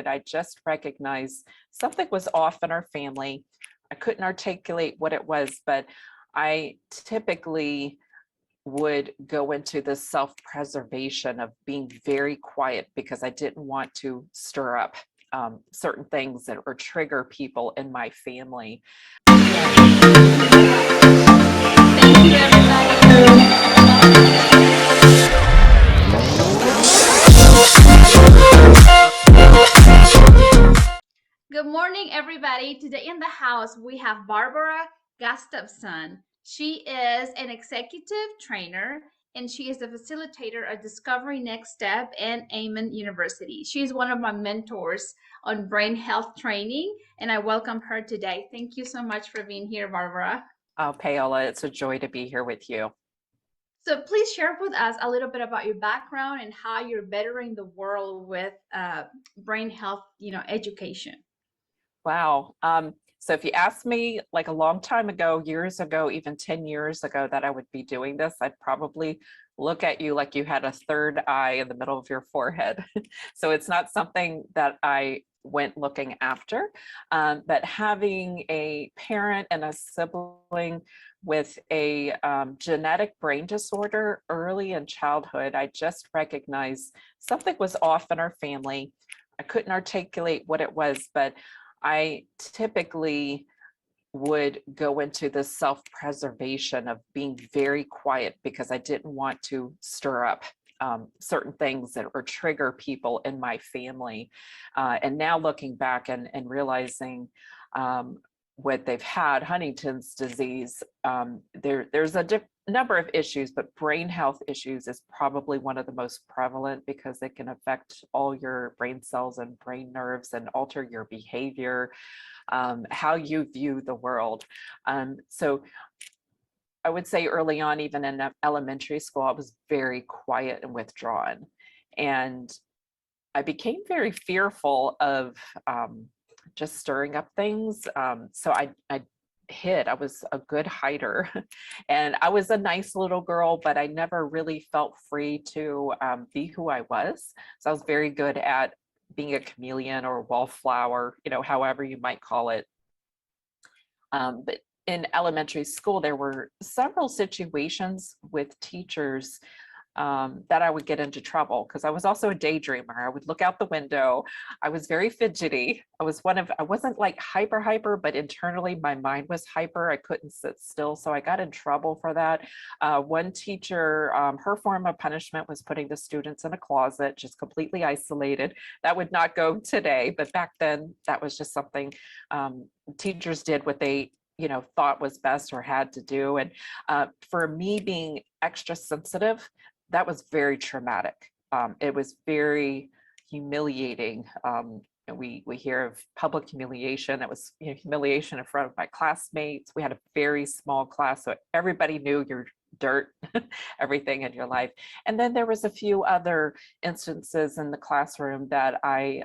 I just recognized something was off in our family. I couldn't articulate what it was, but I typically would go into this self-preservation of being very quiet because I didn't want to stir up certain things that or trigger people in my family. Thank you, everybody. Good morning, everybody. Today in the house, we have Barbara Gustavson. She is an executive trainer and she is a facilitator at Discovery Next Step and Amen University. She's one of my mentors on brain health training, and I welcome her today. Thank you so much for being here, Barbara. Oh, Paola, it's a joy to be here with you. So please share with us a little bit about your background and how you're bettering the world with brain health, education. Wow. So if you asked me like a long time ago, years ago, even 10 years ago, that I would be doing this, I'd probably look at you like you had a third eye in the middle of your forehead. So it's not something that I went looking after, but having a parent and a sibling with a genetic brain disorder early in childhood, I just recognized something was off in our family. I couldn't articulate what it was, but I typically would go into this self-preservation of being very quiet because I didn't want to stir up certain things that or trigger people in my family. And now looking back and realizing what they've had, Huntington's disease, there's a number of issues, but brain health issues is probably one of the most prevalent because it can affect all your brain cells and brain nerves and alter your behavior, how you view the world. So I would say early on, even in elementary school, I was very quiet and withdrawn. And I became very fearful of just stirring up things. So I hid. I was a good hider and I was a nice little girl, but I never really felt free to be who I was. So I was very good at being a chameleon or wallflower, however you might call it. But in elementary school, there were several situations with teachers that I would get into trouble because I was also a daydreamer. I would look out the window. I was very fidgety. I wasn't like hyper, but internally my mind was hyper. I couldn't sit still. So I got in trouble for that. One teacher, her form of punishment was putting the students in a closet, just completely isolated. That would not go today, but back then that was just something teachers did what they thought was best or had to do. And for me being extra sensitive, that was very traumatic. It was very humiliating. We hear of public humiliation. It was humiliation in front of my classmates. We had a very small class, so everybody knew your dirt, everything in your life. And then there was a few other instances in the classroom that I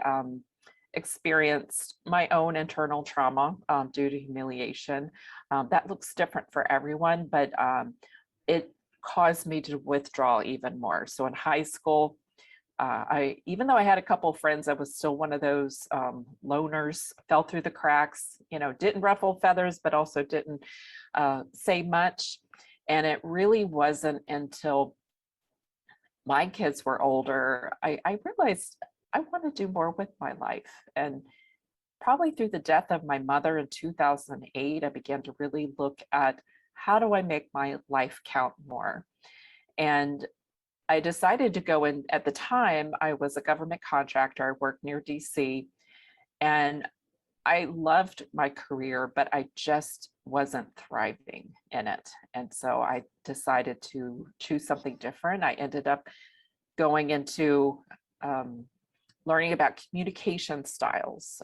experienced my own internal trauma due to humiliation. That looks different for everyone, but it caused me to withdraw even more. So in high school, even though I had a couple of friends, I was still one of those loners, fell through the cracks, didn't ruffle feathers, but also didn't say much. And it really wasn't until my kids were older, I realized I want to do more with my life. And probably through the death of my mother in 2008, I began to really look at how do I make my life count more? And I decided to go in. At the time, I was a government contractor. I worked near DC and I loved my career, but I just wasn't thriving in it. And so I decided to choose something different. I ended up going into learning about communication styles,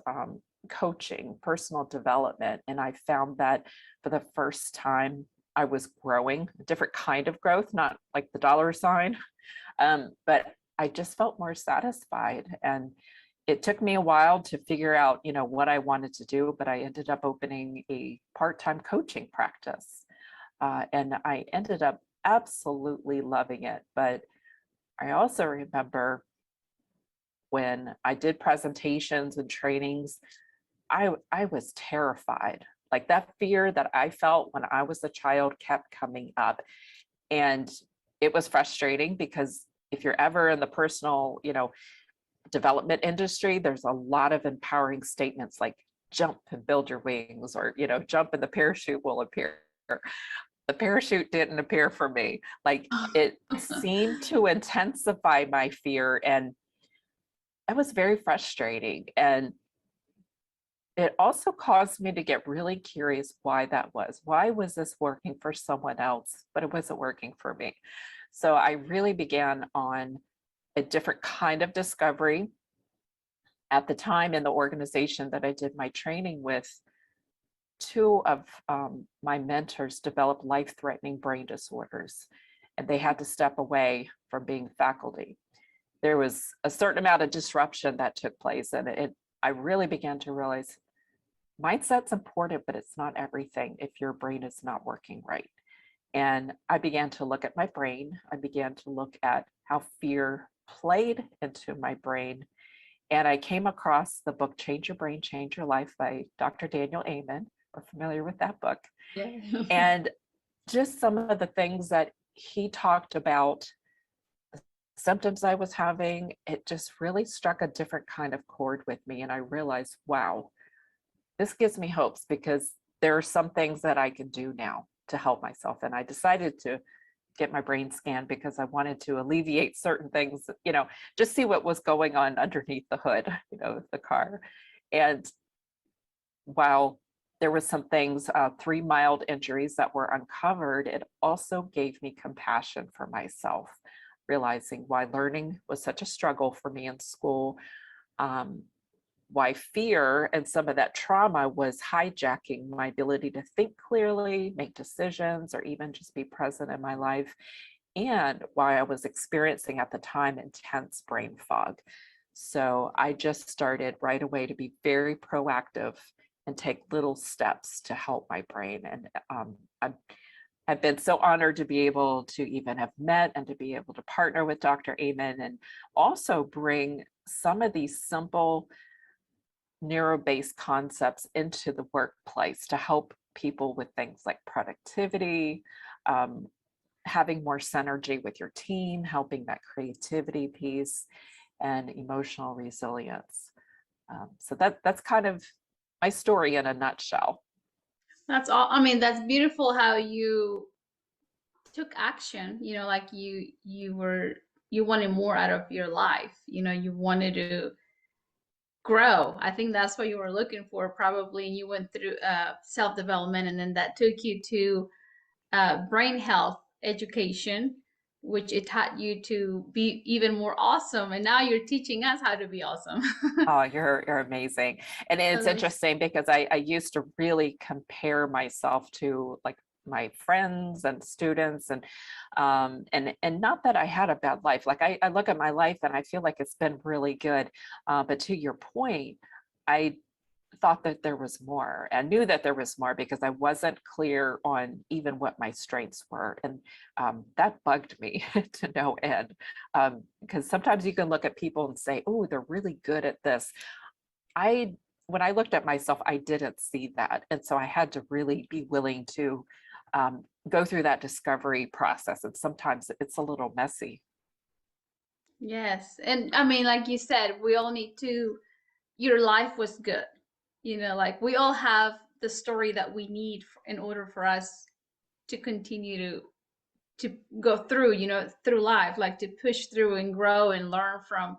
coaching, personal development. And I found that for the first time, I was growing, a different kind of growth, not like the dollar sign, but I just felt more satisfied. And it took me a while to figure out, what I wanted to do, but I ended up opening a part-time coaching practice. And I ended up absolutely loving it. But I also remember when I did presentations and trainings, I was terrified. Like that fear that I felt when I was a child kept coming up. And it was frustrating because if you're ever in the personal, development industry, there's a lot of empowering statements like jump and build your wings, or, jump and the parachute will appear. The parachute didn't appear for me. Like it seemed to intensify my fear, and it was very frustrating. And it also caused me to get really curious why that was. Why was this working for someone else, but it wasn't working for me? So I really began on a different kind of discovery. At the time in the organization that I did my training with, two of my mentors developed life-threatening brain disorders, and they had to step away from being faculty. There was a certain amount of disruption that took place, and I really began to realize mindset's important, but it's not everything if your brain is not working right. And I began to look at my brain. I began to look at how fear played into my brain. And I came across the book, Change Your Brain, Change Your Life by Dr. Daniel Amen. We're familiar with that book. Yeah. And just some of the things that he talked about, the symptoms I was having, it just really struck a different kind of chord with me. And I realized, wow, this gives me hopes because there are some things that I can do now to help myself. And I decided to get my brain scanned because I wanted to alleviate certain things, just see what was going on underneath the hood, of the car. And while there was some things, 3 mild injuries that were uncovered, it also gave me compassion for myself, realizing why learning was such a struggle for me in school, why fear and some of that trauma was hijacking my ability to think clearly, make decisions, or even just be present in my life, and why I was experiencing at the time intense brain fog. So I just started right away to be very proactive and take little steps to help my brain. And I've been so honored to be able to even have met and to be able to partner with Dr. Amen and also bring some of these simple neuro-based concepts into the workplace to help people with things like productivity, having more synergy with your team, helping that creativity piece, and emotional resilience. So that's kind of my story in a nutshell. That's all. I mean, that's beautiful how you took action, like you wanted more out of your life, you wanted to grow. I think that's what you were looking for probably, and you went through self-development, and then that took you to brain health education, which it taught you to be even more awesome, and now you're teaching us how to be awesome. Oh, you're amazing. And it's interesting because I used to really compare myself to like my friends and students, and not that I had a bad life. Like I look at my life and I feel like it's been really good. But to your point, I thought that there was more and knew that there was more because I wasn't clear on even what my strengths were. And that bugged me to no end. Because sometimes you can look at people and say, oh, they're really good at this. When I looked at myself, I didn't see that. And so I had to really be willing to go through that discovery process. And sometimes it's a little messy. Yes. And I mean, like you said, we all need to, your life was good. Like we all have the story that we need in order for us to continue to go through, through life, like to push through and grow and learn from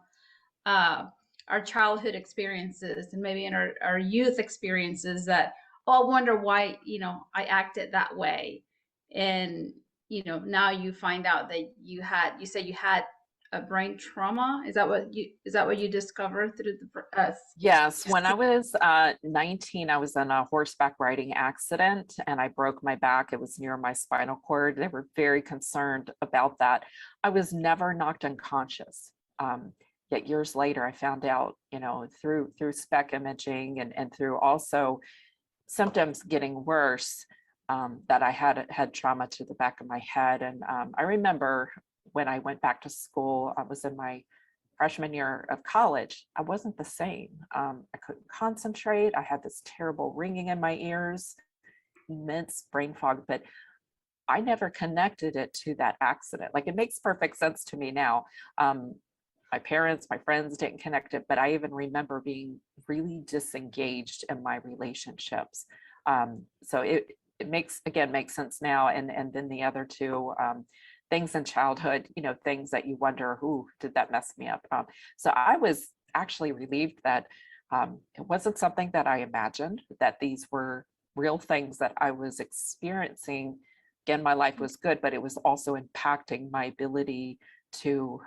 our childhood experiences and maybe in our youth experiences that, oh, I wonder why, I acted that way. And, now you find out that you said you had a brain trauma. Is that what you discovered through the Yes, when I was 19, I was in a horseback riding accident and I broke my back. It was near my spinal cord. They were very concerned about that. I was never knocked unconscious. Yet years later, I found out, through SPEC imaging and through also symptoms getting worse, that I had trauma to the back of my head. And I remember when I went back to school, I was in my freshman year of college, I wasn't the same. I couldn't concentrate. I had this terrible ringing in my ears, immense brain fog, but I never connected it to that accident. Like, it makes perfect sense to me now. My parents, my friends didn't connect it, but I even remember being really disengaged in my relationships. So it makes sense now. And then the other two things in childhood, things that you wonder, who did that mess me up? So I was actually relieved that it wasn't something that I imagined, that these were real things that I was experiencing. Again, my life was good, but it was also impacting my ability to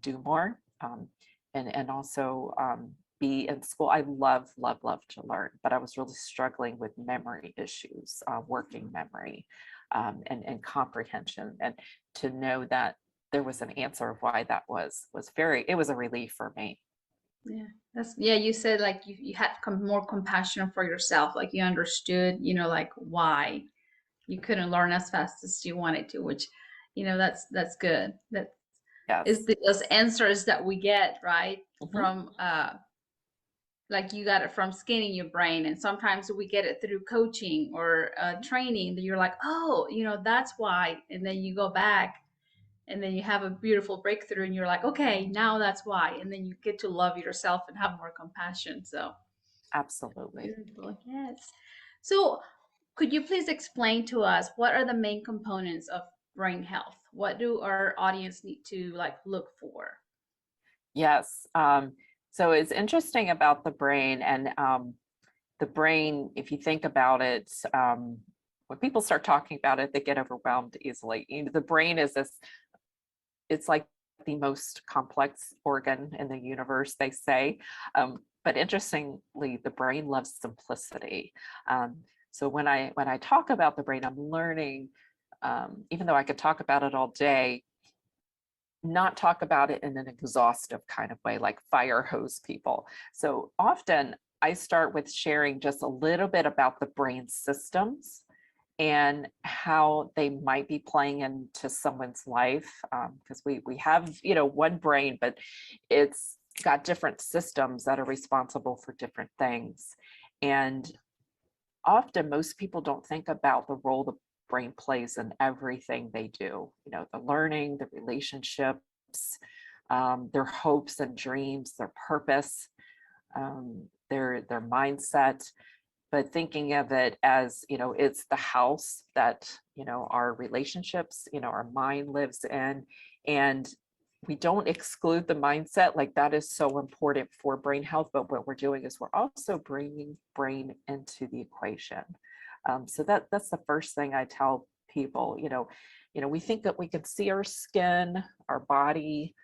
do more, and also be in school. I love to learn, but I was really struggling with memory issues, working memory, and comprehension. And to know that there was an answer of why that was it was a relief for me. Yeah, you said like you had more compassion for yourself, like you understood, like why you couldn't learn as fast as you wanted to, which, that's good. That is Yes. those answers that we get, right? Mhm. From like you got it from scanning your brain, and sometimes we get it through coaching or training that you're like, oh, that's why. And then you go back and then you have a beautiful breakthrough and you're like, okay, now that's why. And then you get to love yourself and have more compassion. So Absolutely. beautiful. Yes. So could you please explain to us what are the main components of brain health? What do our audience need to like look for? Yes. So it's interesting about the brain, and the brain, if you think about it, when people start talking about it, they get overwhelmed easily. The brain is this, it's like the most complex organ in the universe, they say. But interestingly, the brain loves simplicity. So when I talk about the brain, I'm learning, even though I could talk about it all day, not talk about it in an exhaustive kind of way, like fire hose people. So often I start with sharing just a little bit about the brain systems and how they might be playing into someone's life. Because we have, one brain, but it's got different systems that are responsible for different things. And often most people don't think about the role the brain plays in everything they do, the learning, the relationships, their hopes and dreams, their purpose, their mindset. But thinking of it as, it's the house that, our relationships, our mind lives in. And we don't exclude the mindset, like that is so important for brain health. But what we're doing is we're also bringing brain into the equation. So that's the first thing I tell people. We think that we can see our skin, our body,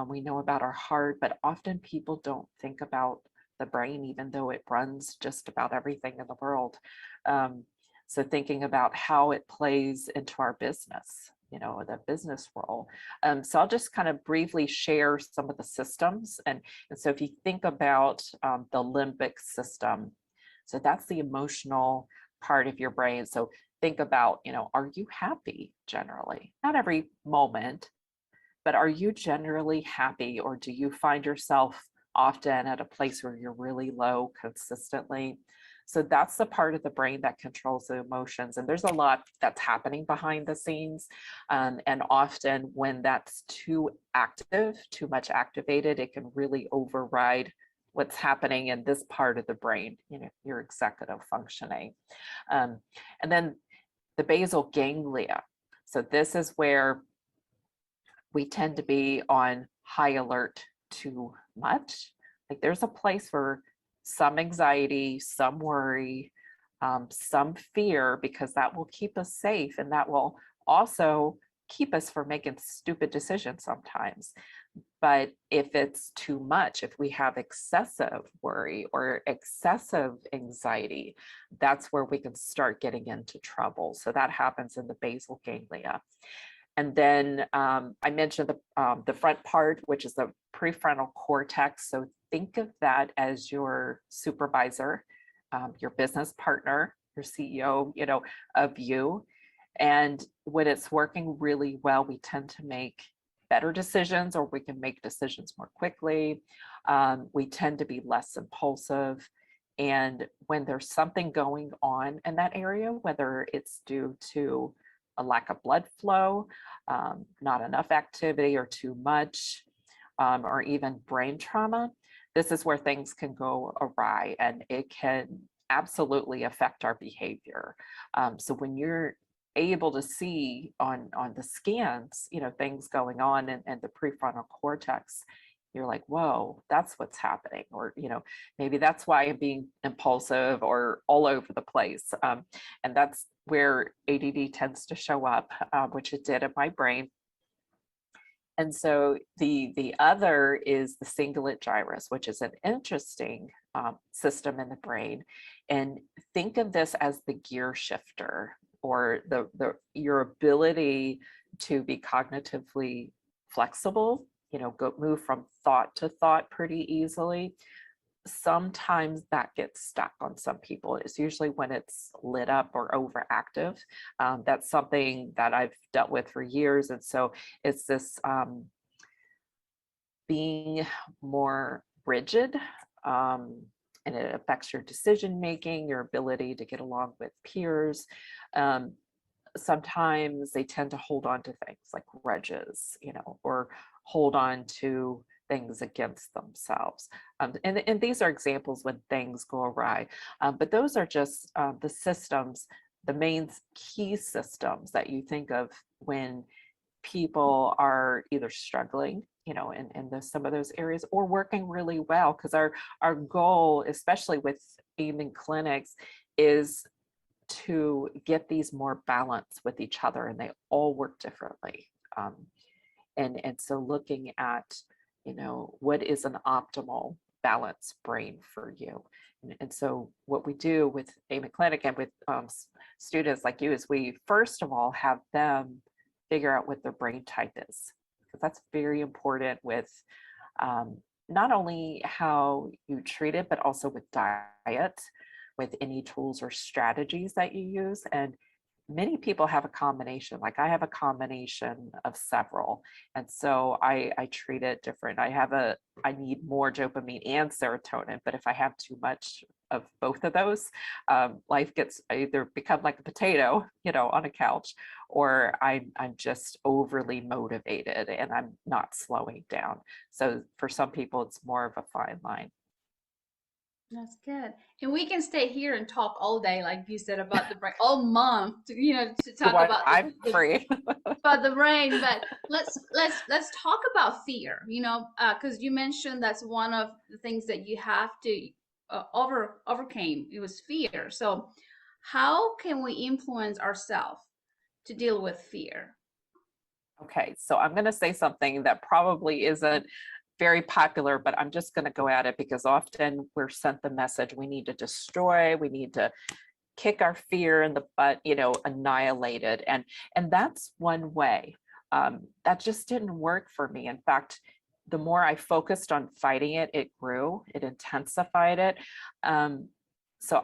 we know about our heart, but often people don't think about the brain, even though it runs just about everything in the world. So thinking about how it plays into our business, the business role. So I'll just kind of briefly share some of the systems. And so if you think about the limbic system, so that's the emotional part of your brain. So think about, are you happy generally? Not every moment, but are you generally happy, or do you find yourself often at a place where you're really low consistently? So that's the part of the brain that controls the emotions. And there's a lot that's happening behind the scenes. And often when that's too active, too much activated, it can really override what's happening in this part of the brain, your executive functioning. And then the basal ganglia. So this is where we tend to be on high alert too much. Like there's a place for some anxiety, some worry, some fear, because that will keep us safe, and that will also keep us from making stupid decisions sometimes. But if it's too much, if we have excessive worry or excessive anxiety, that's where we can start getting into trouble. So that happens in the basal ganglia. And then I mentioned the front part, which is the prefrontal cortex. So think of that as your supervisor, your business partner, your CEO, of you. And when it's working really well, we tend to make better decisions, or we can make decisions more quickly. We tend to be less impulsive. And when there's something going on in that area, whether it's due to a lack of blood flow, not enough activity or too much, or even brain trauma, this is where things can go awry, and it can absolutely affect our behavior. So when you're able to see on the scans, things going on in the prefrontal cortex, you're like, whoa, that's what's happening. Or, maybe that's why I'm being impulsive or all over the place. And that's where ADD tends to show up, which it did in my brain. And so the other is the cingulate gyrus, which is an interesting system in the brain. And think of this as the gear shifter, or your ability to be cognitively flexible, move from thought to thought pretty easily. Sometimes that gets stuck on some people. It's usually when it's lit up or overactive. That's something that I've dealt with for years. And so it's this being more rigid, and it affects your decision making, your ability to get along with peers. Sometimes they tend to hold on to things like grudges, or hold on to things against themselves. And these are examples when things go awry. But those are just the systems, the main key systems that you think of when people are either struggling, in some of those areas, or working really well. Because our goal, especially with aiming clinics, is to get these more balanced with each other, and they all work differently. And so looking at, what is an optimal balanced brain for you. And so what we do with AIM Clinic and with students like you is we first of all have them figure out what their brain type is, because that's very important with not only how you treat it, but also with diet, with any tools or strategies that you use. And many people have a combination. Like I have a combination of several. And so I treat it different. I need more dopamine and serotonin, but if I have too much of both of those, life gets either become like a potato, on a couch, or I'm just overly motivated and I'm not slowing down. So for some people, it's more of a fine line. That's good. And we can stay here and talk all day, like you said, about the brain, all month, to talk What about I'm free. about the brain. But let's talk about fear. Because you mentioned that's one of the things that you have to overcame. It was fear. So how can we influence ourselves to deal with fear? Okay, so I'm going to say something that probably isn't very popular, but I'm just going to go at it because often we're sent the message we need to destroy, we need to kick our fear in the butt, annihilate it. And that's one way. That just didn't work for me. In fact, the more I focused on fighting it, it grew, it intensified it. So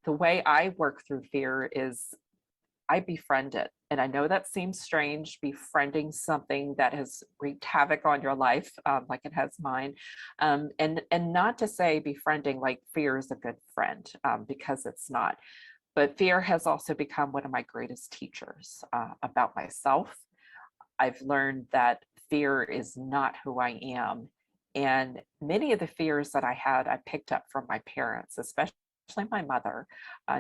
the way I work through fear is I befriend it. And I know that seems strange, befriending something that has wreaked havoc on your life, like it has mine. And not to say befriending like fear is a good friend, because it's not. But fear has also become one of my greatest teachers about myself. I've learned that fear is not who I am. And many of the fears that I had, I picked up from my parents, especially my mother.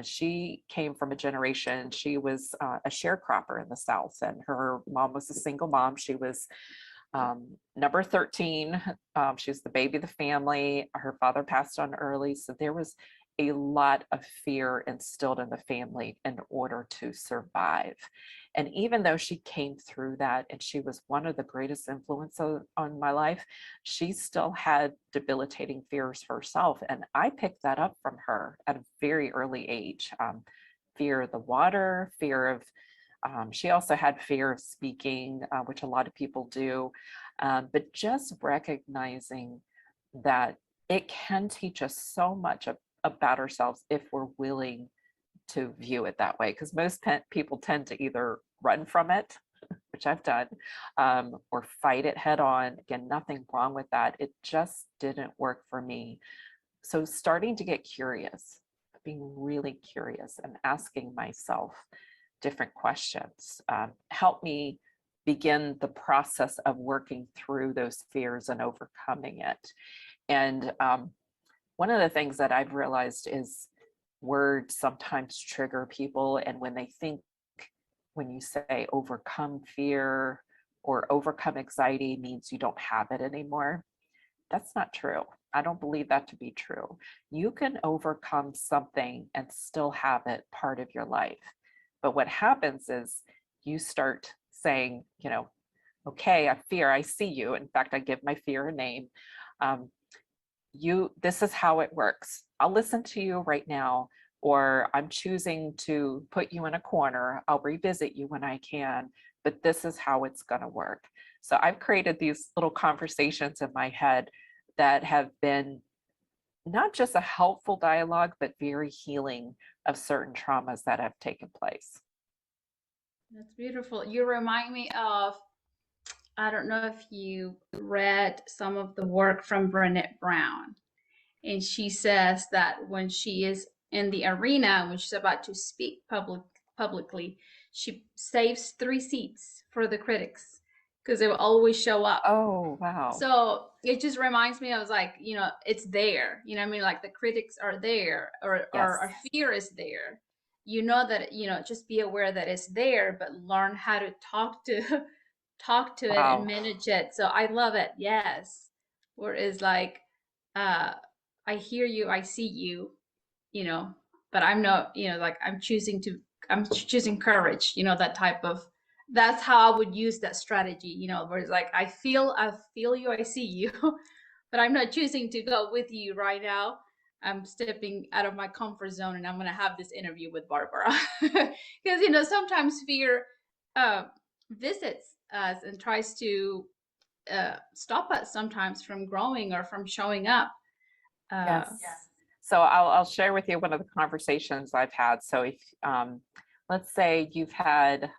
She came from a generation, she was a sharecropper in the South, and her mom was a single mom. She was number 13. She was the baby of the family. Her father passed on early. So there was a lot of fear instilled in the family in order to survive. And even though she came through that and she was one of the greatest influences on my life, she still had debilitating fears herself. And I picked that up from her at a very early age. Fear of the water, fear of, she also had fear of speaking, which a lot of people do. But just recognizing that it can teach us so much about ourselves if we're willing to view it that way, because most people tend to either run from it, which I've done, or fight it head on. Again, nothing wrong with that. It just didn't work for me. So starting to get curious, being really curious and asking myself different questions helped me begin the process of working through those fears and overcoming it. And one of the things that I've realized is words sometimes trigger people. And when they think, when you say overcome fear or overcome anxiety means you don't have it anymore, that's not true. I don't believe that to be true. You can overcome something and still have it part of your life. But what happens is you start saying, you know, okay, I fear, I see you. In fact, I give my fear a name. This is how it works. I'll listen to you right now, or I'm choosing to put you in a corner. I'll revisit you when I can, but this is how it's going to work. So I've created these little conversations in my head that have been not just a helpful dialogue, but very healing of certain traumas that have taken place. That's beautiful. You remind me of, I don't know if you read some of the work from Brené Brown. And she says that when she is in the arena, when she's about to speak publicly, she saves 3 seats for the critics because they will always show up. Oh, wow. So it just reminds me, I was like, you know, it's there. You know what I mean? Like the critics are there, or our fear is there. You know that, you know, just be aware that it's there, but learn how to talk to it and manage it. So I love it. Yes. Whereas like I hear you, I see you, you know, but I'm not, you know, like I'm choosing courage, you know, that type of, that's how I would use that strategy, you know, where it's like, I feel you, I see you, but I'm not choosing to go with you right now. I'm stepping out of my comfort zone and I'm going to have this interview with Barbara. Because, you know, sometimes fear visits us and tries to stop us sometimes from growing or from showing up. Yes. So I'll share with you one of the conversations I've had. So if let's say you've had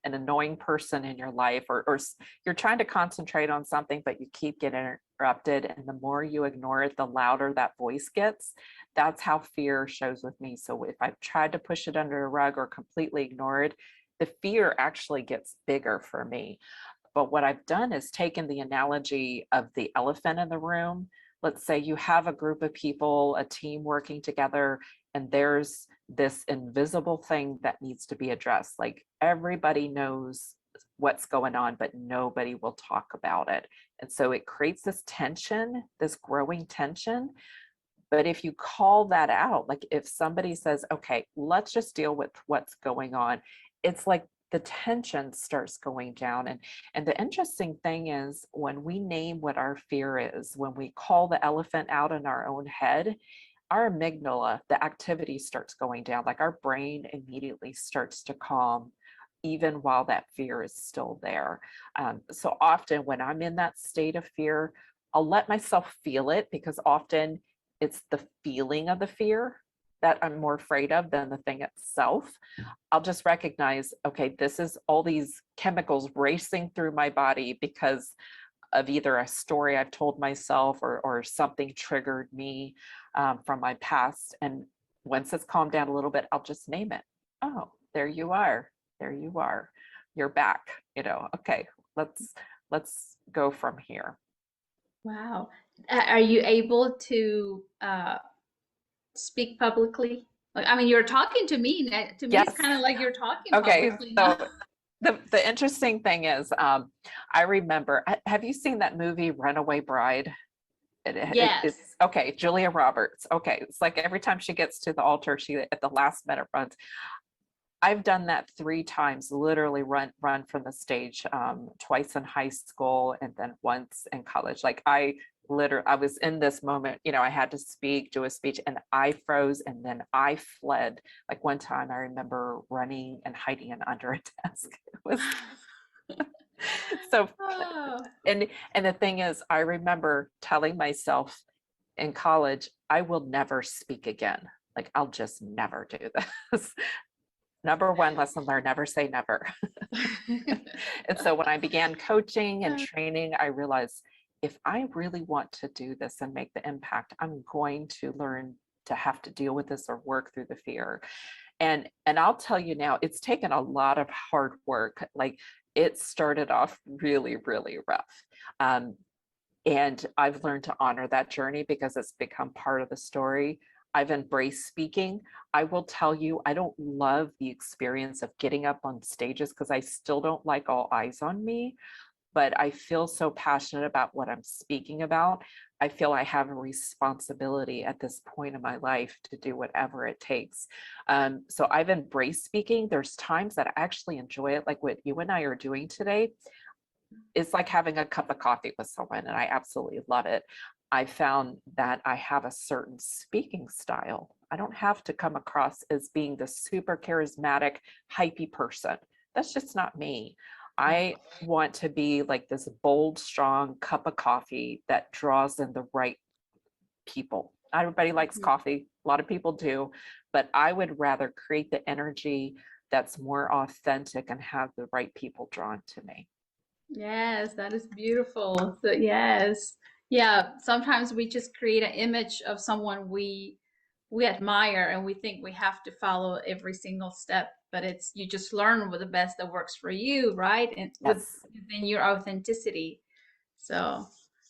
an annoying person in your life, or you're trying to concentrate on something, but you keep getting interrupted, and the more you ignore it, the louder that voice gets. That's how fear shows with me. So if I've tried to push it under a rug or completely ignore it, the fear actually gets bigger for me. But what I've done is taken the analogy of the elephant in the room. Let's say you have a group of people, a team working together, and there's this invisible thing that needs to be addressed. Like everybody knows what's going on, but nobody will talk about it. And so it creates this tension, this growing tension. But if you call that out, like if somebody says, okay, let's just deal with what's going on, it's like the tension starts going down. And the interesting thing is when we name what our fear is, when we call the elephant out in our own head, our amygdala, the activity starts going down, like our brain immediately starts to calm, even while that fear is still there. So often when I'm in that state of fear, I'll let myself feel it, because often it's the feeling of the fear that I'm more afraid of than the thing itself. I'll just recognize, okay, this is all these chemicals racing through my body because of either a story I've told myself, or something triggered me from my past. And once it's calmed down a little bit, I'll just name it. Oh, there you are. There you are. You're back. You know, okay, let's go from here. Wow. Are you able to speak publicly? Like, I mean, you're talking to me. To me, it's kind of like you're talking publicly. So the interesting thing is, I remember, have you seen that movie Runaway Bride? Yes. It's okay, Julia Roberts. Okay, it's like every time she gets to the altar, she at the last minute runs. I've done that 3 times, literally run from the stage, twice in high school and then once in college. Like I was in this moment, you know, I had to do a speech, and I froze and then I fled. Like one time I remember running and hiding under a desk. It was so, and the thing is, I remember telling myself in college, I will never speak again. Like I'll just never do this. Number one lesson learned, never say never. And so when I began coaching and training, I realized if I really want to do this and make the impact, I'm going to learn to have to deal with this or work through the fear. And I'll tell you now, it's taken a lot of hard work. Like it started off really, really rough. And I've learned to honor that journey because it's become part of the story. I've embraced speaking. I will tell you, I don't love the experience of getting up on stages because I still don't like all eyes on me, but I feel so passionate about what I'm speaking about. I feel I have a responsibility at this point in my life to do whatever it takes. So I've embraced speaking. There's times that I actually enjoy it, like what you and I are doing today. It's like having a cup of coffee with someone, and I absolutely love it. I found that I have a certain speaking style. I don't have to come across as being the super charismatic, hypey person. That's just not me. I want to be like this bold, strong cup of coffee that draws in the right people. Not everybody likes coffee. A lot of people do, but I would rather create the energy that's more authentic and have the right people drawn to me. Yes, that is beautiful. So yes. Yeah, sometimes we just create an image of someone we admire and we think we have to follow every single step, but it's you just learn what the best that works for you, right? And Yes. within your authenticity. So,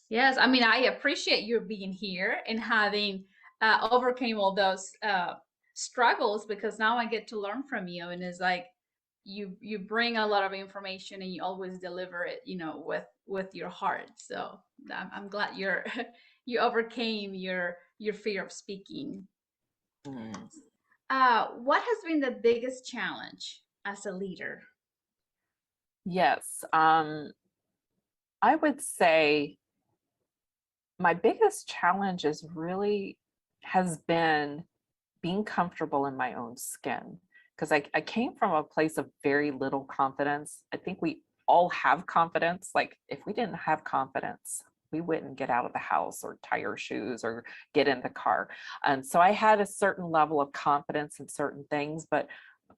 yes, I mean, I appreciate you being here and having overcame all those struggles because now I get to learn from you, and it's like you bring a lot of information and you always deliver it, with your heart. So I'm glad you're you overcame your fear of speaking. Mm. What has been the biggest challenge as a leader? Yes. I would say my biggest challenge is really has been being comfortable in my own skin because I came from a place of very little confidence. I think we all have confidence. Like if we didn't have confidence, we wouldn't get out of the house or tie our shoes or get in the car. And so I had a certain level of confidence in certain things, but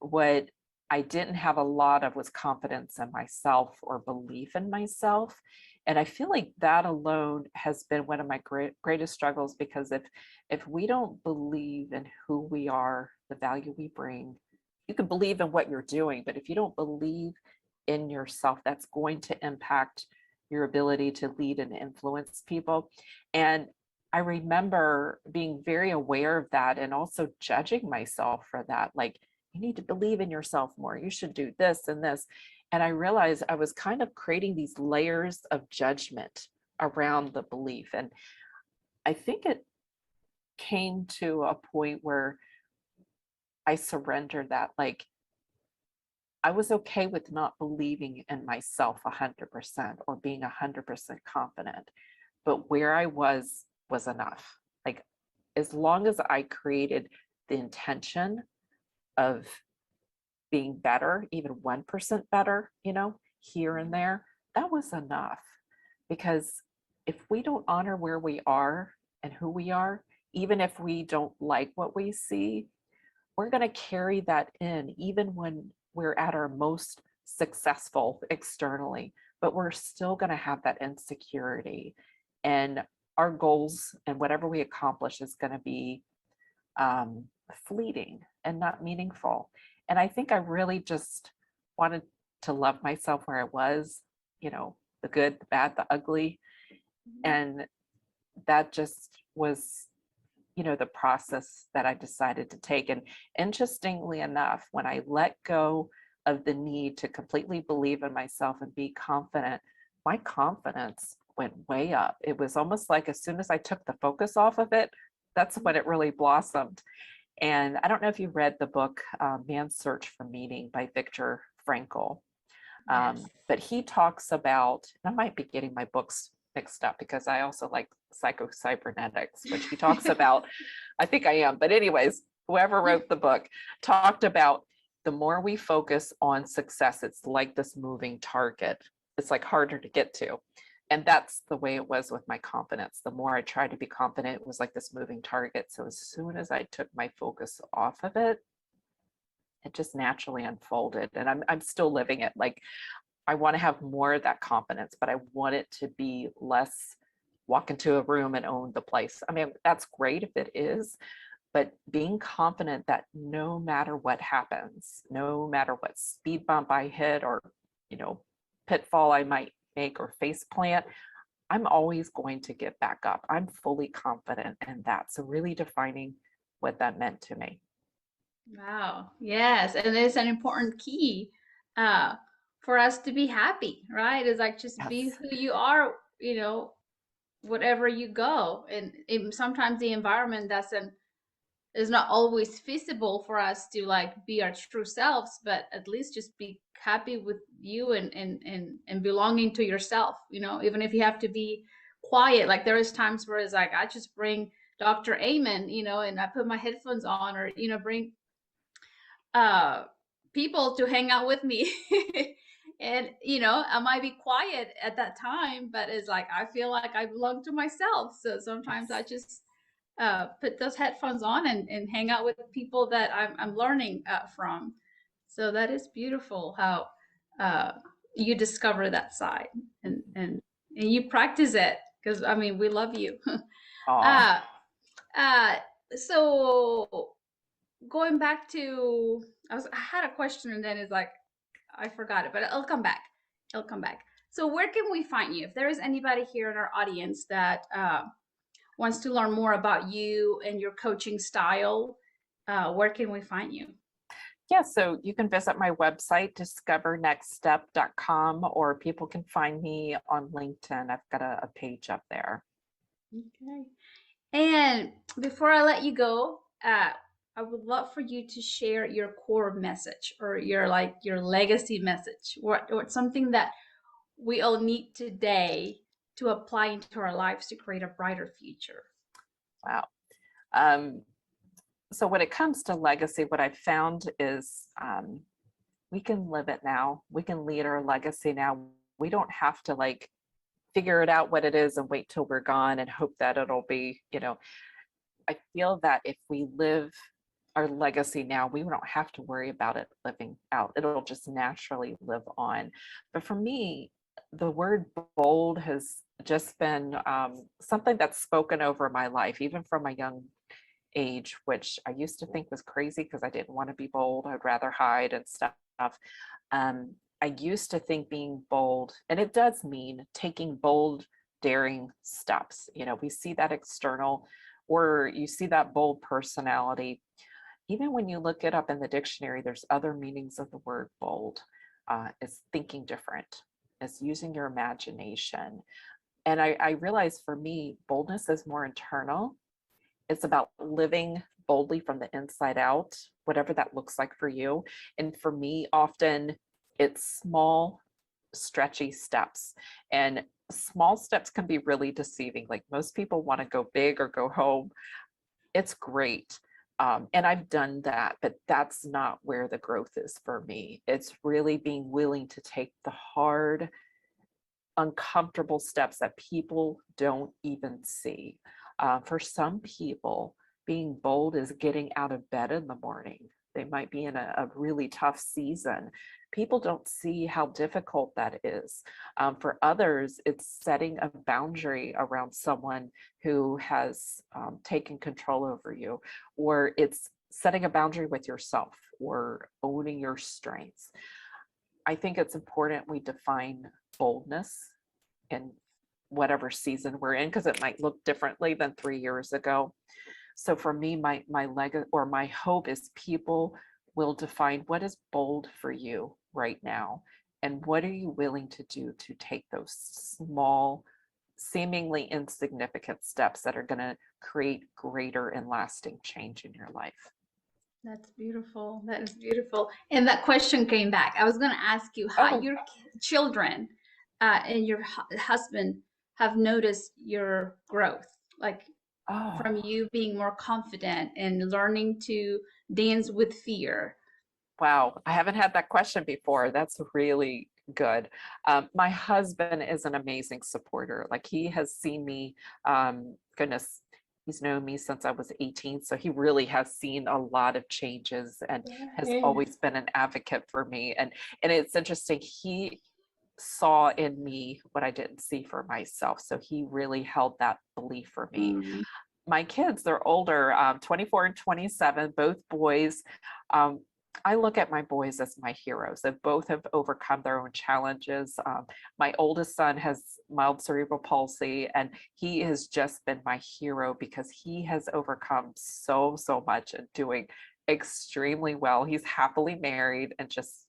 what I didn't have a lot of was confidence in myself or belief in myself. And I feel like that alone has been one of my greatest struggles because if we don't believe in who we are, the value we bring, you can believe in what you're doing, but if you don't believe in yourself, that's going to impact your ability to lead and influence people. And I remember being very aware of that and also judging myself for that. Like, you need to believe in yourself more. You should do this and this. And I realized I was kind of creating these layers of judgment around the belief. And I think it came to a point where I surrendered that. Like, I was okay with not believing in myself 100% or being 100% confident, but where I was enough. Like, as long as I created the intention of being better, even 1% better, here and there, that was enough. Because if we don't honor where we are and who we are, even if we don't like what we see, we're going to carry that in even when we're at our most successful externally, but we're still going to have that insecurity. And our goals and whatever we accomplish is going to be fleeting and not meaningful. And I think I really just wanted to love myself where I was, the good, the bad, the ugly. And that just was, the process that I decided to take. And interestingly enough, when I let go of the need to completely believe in myself and be confident, my confidence went way up. It was almost like as soon as I took the focus off of it, that's when it really blossomed. And I don't know if you read the book Man's Search for Meaning by Viktor Frankl, Yes. but he talks about, and I might be getting my books mixed up because I also like psycho-cybernetics, which he talks about. I think I am, but anyways, whoever wrote the book talked about the more we focus on success, it's like this moving target. It's like harder to get to. And that's the way it was with my confidence. The more I tried to be confident, it was like this moving target. So as soon as I took my focus off of it, it just naturally unfolded. And I'm still living it. Like, I want to have more of that confidence, but I want it to be less walk into a room and own the place. I mean, that's great if it is, but being confident that no matter what happens, no matter what speed bump I hit or, you know, pitfall I might make or face plant, I'm always going to get back up. I'm fully confident in that. So really defining what that meant to me. Wow. Yes. And it's an important key uh, for us to be happy, right? It's like just be Yes. who you are, whatever you go. And sometimes the environment doesn't is not always feasible for us to like be our true selves, but at least just be happy with you and belonging to yourself, even if you have to be quiet. Like there is times where it's like I just bring Dr. Amen, and I put my headphones on or bring uh people to hang out with me. And I might be quiet at that time, but it's like I feel like I belong to myself. So sometimes I Yes. just put those headphones on and hang out with people that I'm learning from. So that is beautiful how uh, you discover that side and you practice it, because I mean we love you. Aw. uh, uh, so going back to I had a question and then it's like I forgot it, but it'll come back. It'll come back. So where can we find you? If there is anybody here in our audience that wants to learn more about you and your coaching style, where can we find you? Yeah, so you can visit my website, discovernextstep.com, or people can find me on LinkedIn. I've got a page up there. Okay. And before I let you go, I would love for you to share your core message or your legacy message, or something that we all need today to apply into our lives to create a brighter future. Wow. Um, so when it comes to legacy, what I've found is we can live it now. We can lead our legacy now. We don't have to like figure it out what it is and wait till we're gone and hope that it'll be, I feel that if we live our legacy now, we don't have to worry about it living out. It'll just naturally live on. But for me, the word bold has just been something that's spoken over my life, even from a young age, which I used to think was crazy because I didn't want to be bold. I'd rather hide and stuff. I used to think being bold, and it does mean taking bold, daring steps. We see that external, or you see that bold personality. Even when you look it up in the dictionary, there's other meanings of the word bold. It's thinking different, it's using your imagination. And I realize for me, boldness is more internal. It's about living boldly from the inside out, whatever that looks like for you. And for me, often it's small, stretchy steps. And small steps can be really deceiving. Like most people want to go big or go home. It's great. And I've done that, but that's not where the growth is for me. It's really being willing to take the hard, uncomfortable steps that people don't even see. For some people, being bold is getting out of bed in the morning. They might be in a really tough season. People don't see how difficult that is. For others, it's setting a boundary around someone who has taken control over you, or it's setting a boundary with yourself or owning your strengths. I think it's important we define boldness in whatever season we're in, because it might look differently than 3 years ago. So for me, my leg or my hope is people will define what is bold for you right now, and what are you willing to do to take those small, seemingly insignificant steps that are going to create greater and lasting change in your life. That's beautiful. That is beautiful. And that question came back. I was going to ask you how Oh, your children and your husband have noticed your growth, like from oh, you being more confident and learning to dance with fear. wow. I haven't had that question before. That's really good. My husband is an amazing supporter. Like he has seen me, goodness, He's known me since I was 18, so he really has seen a lot of changes and has Yes. always been an advocate for me. And it's interesting, he saw in me what I didn't see for myself. So he really held that belief for me. Mm. My kids, they're older, 24 and 27, both boys. Um, I look at my boys as my heroes. They both have overcome their own challenges. My oldest son has mild cerebral palsy, and he has just been my hero because he has overcome so much and doing extremely well. He's happily married and just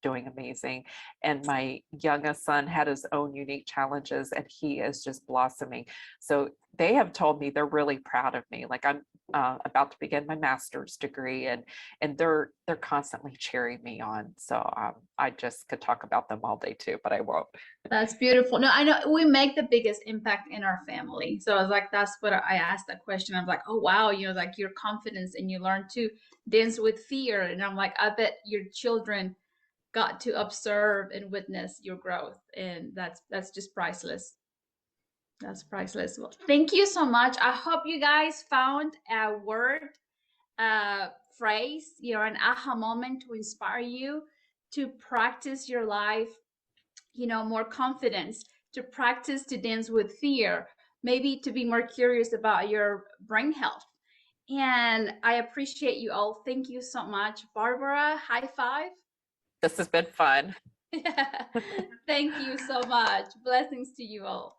doing amazing. And my youngest son had his own unique challenges, and he is just blossoming. So they have told me they're really proud of me. Like I'm about to begin my master's degree, and they're constantly cheering me on. So I just could talk about them all day too, but I won't. That's beautiful. No, I know we make the biggest impact in our family. So I was like, that's what I asked that question. I'm like, oh wow, like your confidence and you learn to dance with fear. And I'm like, I bet your children got to observe and witness your growth. And that's just priceless. That's priceless. Well, thank you so much. I hope you guys found a word, phrase, an aha moment to inspire you to practice your life, more confidence, to practice to dance with fear, maybe to be more curious about your brain health. And I appreciate you all. Thank you so much. Barbara, high five. This has been fun. Thank you so much. Blessings to you all.